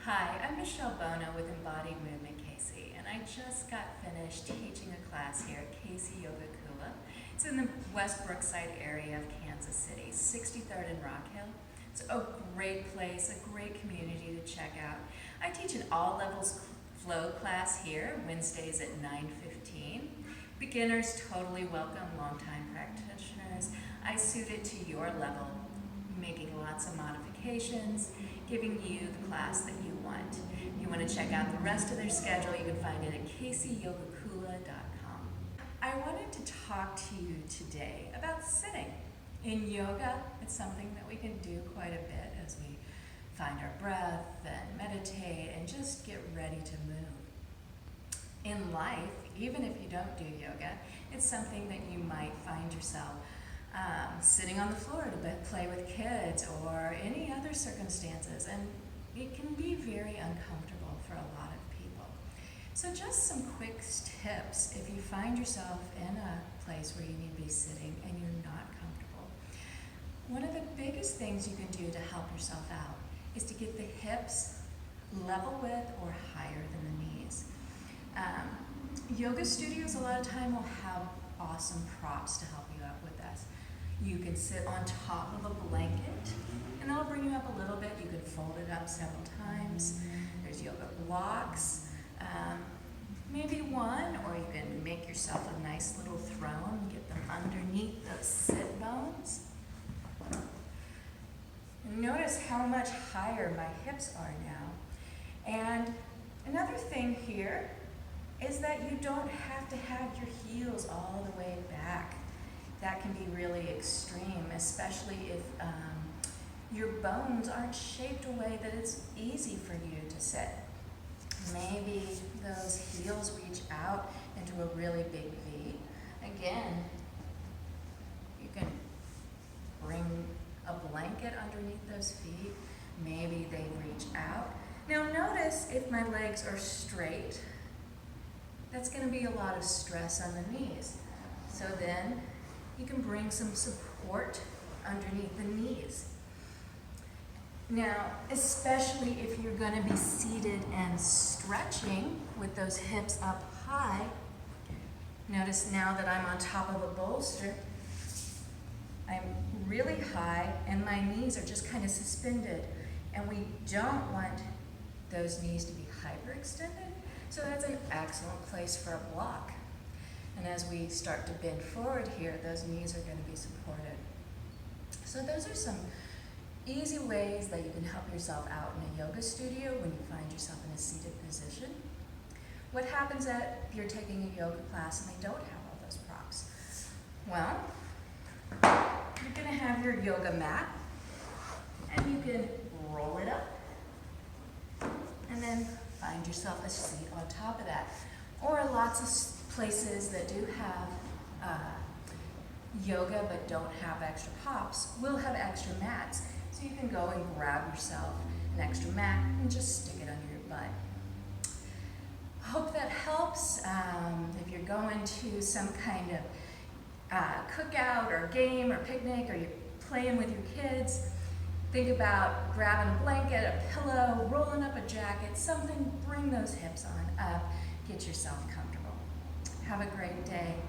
Hi, I'm Michelle Bono with Embodied Movement Casey, and I just got finished teaching a class here at Casey Yoga Kula. It's in the West Brookside area of Kansas City, 63rd and Rock Hill. It's a great place, a great community to check out. I teach an all levels flow class here, Wednesdays at 9:15. Beginners totally welcome, longtime practitioners. I suit it to your level, making lots of modifications, giving you the class that you want. If you want to check out the rest of their schedule, you can find it at caseyyogakula.com. I wanted to talk to you today about sitting. In yoga, it's something that we can do quite a bit as we find our breath and meditate and just get ready to move. In life, even if you don't do yoga, it's something that you might find yourself sitting on the floor to play with kids or any other circumstances, and it can be very uncomfortable for a lot of people. So just some quick tips if you find yourself in a place where you need to be sitting and you're not comfortable. One of the biggest things you can do to help yourself out is to get the hips level with or higher than the knees. Yoga studios a lot of time will have awesome props to help you out with this. You can sit on top of a blanket and that'll bring you up a little bit. You can fold it up several times. There's yoga blocks, maybe one, or you can make yourself a nice little throne, get them underneath those sit bones. And notice how much higher my hips are now. And another thing here is that you don't have to have your heels all the way back. That can be really extreme, especially if your bones aren't shaped a way that it's easy for you to sit. Maybe those heels reach out into a really big V. Again, you can bring a blanket underneath those feet. Maybe they reach out. Now notice if my legs are straight, that's going to be a lot of stress on the knees. So then you can bring some support underneath the knees. Now, especially if you're going to be seated and stretching with those hips up high, notice now that I'm on top of a bolster, I'm really high and my knees are just kind of suspended. And we don't want those knees to be hyperextended, so that's an excellent place for a block. And as we start to bend forward here, those knees are going to be supported. So those are some easy ways that you can help yourself out in a yoga studio when you find yourself in a seated position. What happens if you're taking a yoga class and they don't have all those props? Well, you're going to have your yoga mat, and you can roll it up, and then find yourself a seat on top of that. Or lots of places that do have yoga but don't have extra props will have extra mats. So you can go and grab yourself an extra mat and just stick it under your butt. Hope that helps. If you're going to some kind of cookout or game or picnic, or you're playing with your kids, think about grabbing a blanket, a pillow, rolling up a jacket, something, bring those hips on up, get yourself comfortable. Have a great day.